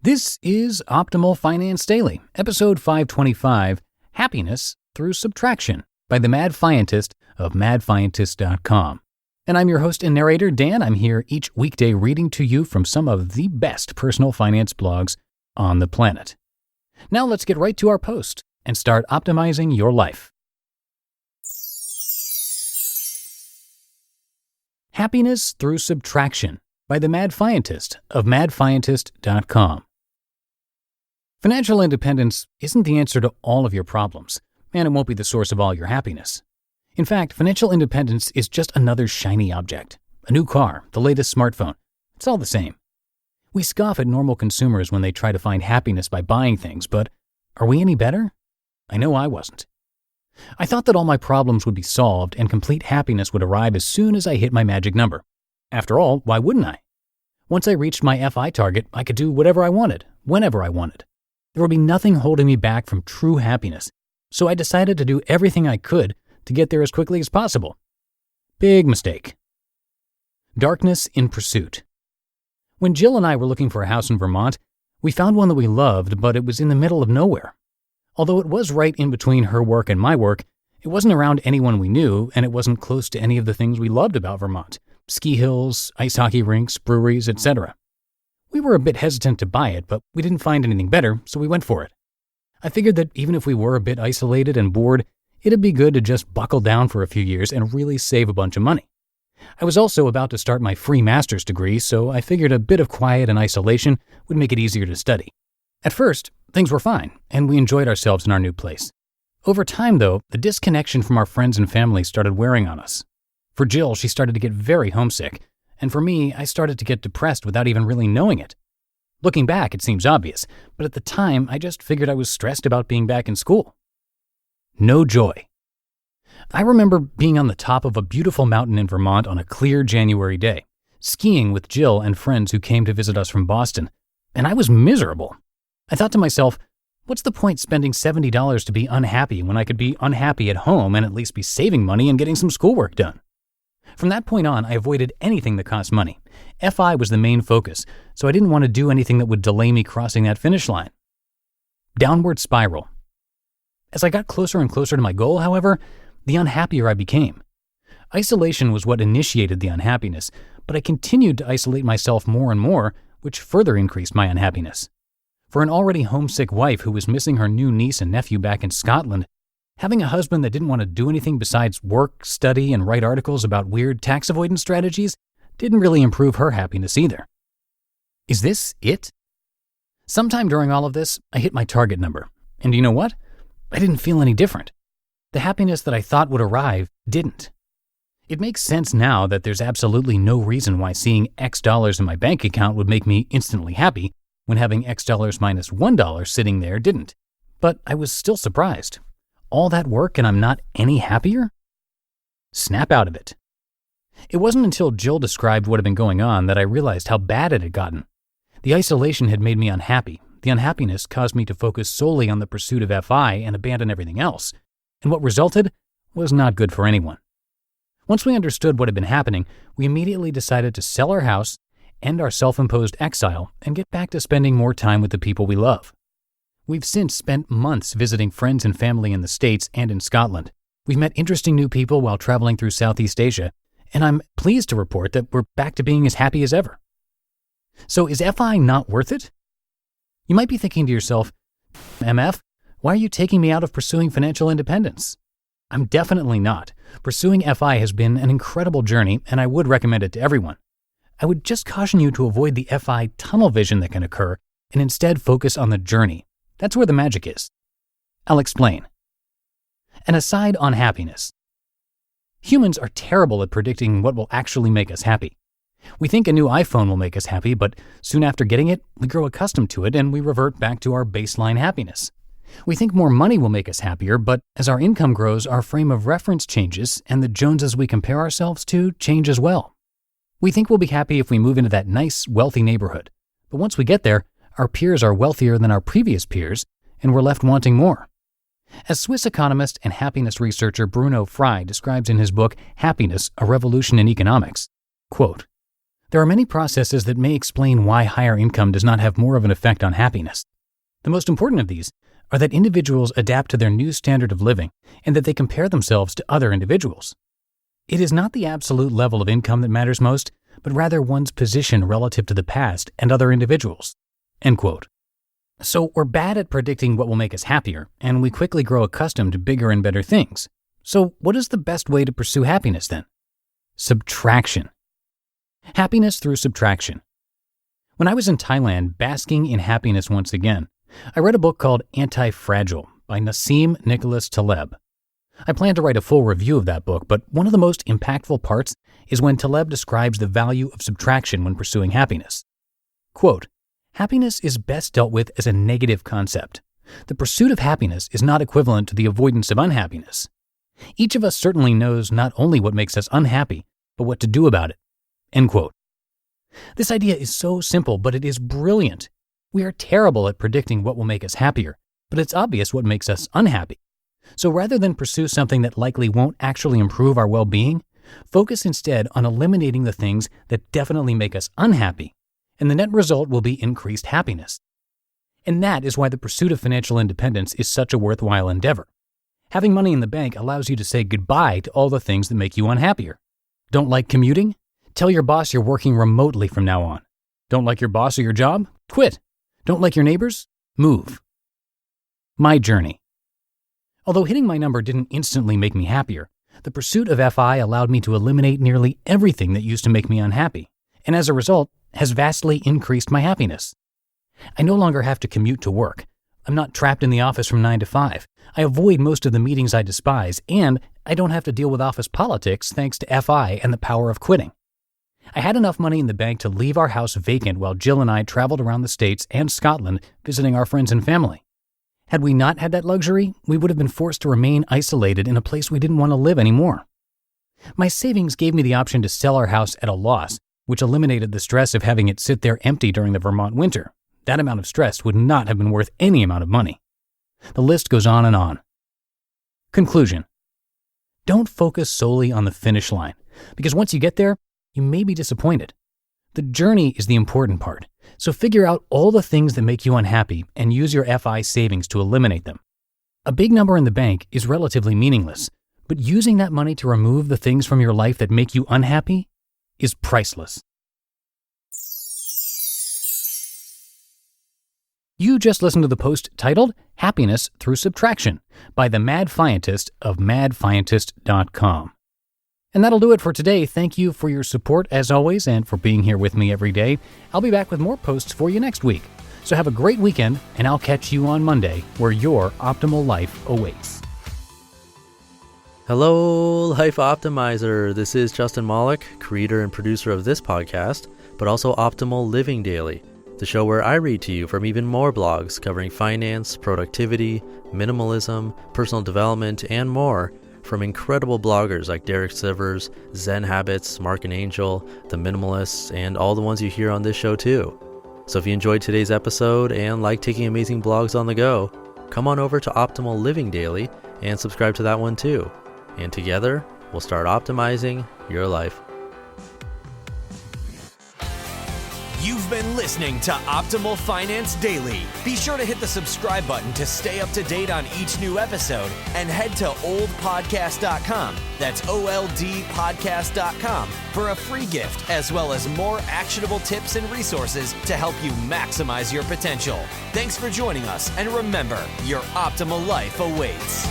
This is Optimal Finance Daily, episode 525, Happiness Through Subtraction by the Mad Fientist of madfientist.com. And I'm your host and narrator, Dan. I'm here each weekday reading to you from some of the best personal finance blogs on the planet. Now let's get right to our post and start optimizing your life. Happiness Through Subtraction by the Mad Fientist of madfientist.com. Financial independence isn't the answer to all of your problems, and it won't be the source of all your happiness. In fact, financial independence is just another shiny object. A new car, the latest smartphone. It's all the same. We scoff at normal consumers when they try to find happiness by buying things, but are we any better? I know I wasn't. I thought that all my problems would be solved and complete happiness would arrive as soon as I hit my magic number. After all, why wouldn't I? Once I reached my FI target, I could do whatever I wanted, whenever I wanted. There would be nothing holding me back from true happiness, so I decided to do everything I could to get there as quickly as possible. Big mistake. Darkness in pursuit. When Jill and I were looking for a house in Vermont, we found one that we loved, but it was in the middle of nowhere. Although it was right in between her work and my work, it wasn't around anyone we knew, and it wasn't close to any of the things we loved about Vermont: ski hills, ice hockey rinks, breweries, etc. We were a bit hesitant to buy it, but we didn't find anything better, so we went for it. I figured that even if we were a bit isolated and bored, it'd be good to just buckle down for a few years and really save a bunch of money. I was also about to start my free master's degree, so I figured a bit of quiet and isolation would make it easier to study. At first, things were fine, and we enjoyed ourselves in our new place. Over time, though, the disconnection from our friends and family started wearing on us. For Jill, she started to get very homesick, and for me, I started to get depressed without even really knowing it. Looking back, it seems obvious, but at the time, I just figured I was stressed about being back in school. No joy. I remember being on the top of a beautiful mountain in Vermont on a clear January day, skiing with Jill and friends who came to visit us from Boston, and I was miserable. I thought to myself, what's the point spending $70 to be unhappy when I could be unhappy at home and at least be saving money and getting some schoolwork done? From that point on, I avoided anything that cost money. FI was the main focus, so I didn't want to do anything that would delay me crossing that finish line. Downward spiral. As I got closer and closer to my goal, however, the unhappier I became. Isolation was what initiated the unhappiness, but I continued to isolate myself more and more, which further increased my unhappiness. For an already homesick wife who was missing her new niece and nephew back in Scotland, having a husband that didn't want to do anything besides work, study, and write articles about weird tax avoidance strategies didn't really improve her happiness either. Is this it? Sometime during all of this, I hit my target number. And you know what? I didn't feel any different. The happiness that I thought would arrive didn't. It makes sense now that there's absolutely no reason why seeing X dollars in my bank account would make me instantly happy when having X dollars minus $1 sitting there didn't. But I was still surprised. All that work and I'm not any happier? Snap out of it. It wasn't until Jill described what had been going on that I realized how bad it had gotten. The isolation had made me unhappy. The unhappiness caused me to focus solely on the pursuit of FI and abandon everything else. And what resulted was not good for anyone. Once we understood what had been happening, we immediately decided to sell our house, end our self-imposed exile, and get back to spending more time with the people we love. We've since spent months visiting friends and family in the States and in Scotland. We've met interesting new people while traveling through Southeast Asia, and I'm pleased to report that we're back to being as happy as ever. So is FI not worth it? You might be thinking to yourself, MF, why are you taking me out of pursuing financial independence? I'm definitely not. Pursuing FI has been an incredible journey, and I would recommend it to everyone. I would just caution you to avoid the FI tunnel vision that can occur and instead focus on the journey. That's where the magic is. I'll explain. An aside on happiness. Humans are terrible at predicting what will actually make us happy. We think a new iPhone will make us happy, but soon after getting it, we grow accustomed to it and we revert back to our baseline happiness. We think more money will make us happier, but as our income grows, our frame of reference changes and the Joneses we compare ourselves to change as well. We think we'll be happy if we move into that nice, wealthy neighborhood. But once we get there, our peers are wealthier than our previous peers, and we're left wanting more. As Swiss economist and happiness researcher Bruno Frey describes in his book, Happiness, A Revolution in Economics, quote, There are many processes that may explain why higher income does not have more of an effect on happiness. The most important of these are that individuals adapt to their new standard of living and that they compare themselves to other individuals. It is not the absolute level of income that matters most, but rather one's position relative to the past and other individuals." End quote. So we're bad at predicting what will make us happier, and we quickly grow accustomed to bigger and better things. So what is the best way to pursue happiness then? Subtraction. Happiness through subtraction. When I was in Thailand basking in happiness once again, I read a book called Anti-Fragile by Nassim Nicholas Taleb. I plan to write a full review of that book, but one of the most impactful parts is when Taleb describes the value of subtraction when pursuing happiness. Quote, "Happiness is best dealt with as a negative concept. The pursuit of happiness is not equivalent to the avoidance of unhappiness. Each of us certainly knows not only what makes us unhappy, but what to do about it." End quote. This idea is so simple, but it is brilliant. We are terrible at predicting what will make us happier, but it's obvious what makes us unhappy. So rather than pursue something that likely won't actually improve our well-being, focus instead on eliminating the things that definitely make us unhappy, and the net result will be increased happiness. And that is why the pursuit of financial independence is such a worthwhile endeavor. Having money in the bank allows you to say goodbye to all the things that make you unhappier. Don't like commuting? Tell your boss you're working remotely from now on. Don't like your boss or your job? Quit. Don't like your neighbors? Move. My journey. Although hitting my number didn't instantly make me happier, the pursuit of FI allowed me to eliminate nearly everything that used to make me unhappy, and as a result, has vastly increased my happiness. I no longer have to commute to work. I'm not trapped in the office from 9 to 5. I avoid most of the meetings I despise, and I don't have to deal with office politics thanks to FI and the power of quitting. I had enough money in the bank to leave our house vacant while Jill and I traveled around the States and Scotland visiting our friends and family. Had we not had that luxury, we would have been forced to remain isolated in a place we didn't want to live anymore. My savings gave me the option to sell our house at a loss, which eliminated the stress of having it sit there empty during the Vermont winter. That amount of stress would not have been worth any amount of money. The list goes on and on. Conclusion. Don't focus solely on the finish line, because once you get there, you may be disappointed. The journey is the important part, so figure out all the things that make you unhappy and use your FI savings to eliminate them. A big number in the bank is relatively meaningless, but using that money to remove the things from your life that make you unhappy is priceless. You just listened to the post titled Happiness Through Subtraction by the Mad Fientist of madfientist.com. And that'll do it for today. Thank you for your support as always and for being here with me every day. I'll be back with more posts for you next week. So have a great weekend, and I'll catch you on Monday where your optimal life awaits. Hello, Life Optimizer. This is Justin Malik, creator and producer of this podcast, but also Optimal Living Daily, the show where I read to you from even more blogs covering finance, productivity, minimalism, personal development, and more from incredible bloggers like Derek Sivers, Zen Habits, Mark and Angel, The Minimalists, and all the ones you hear on this show too. So if you enjoyed today's episode and like taking amazing blogs on the go, come on over to Optimal Living Daily and subscribe to that one too. And together, we'll start optimizing your life. You've been listening to Optimal Finance Daily. Be sure to hit the subscribe button to stay up to date on each new episode and head to oldpodcast.com. That's OLDpodcast.com for a free gift as well as more actionable tips and resources to help you maximize your potential. Thanks for joining us, and remember, your optimal life awaits.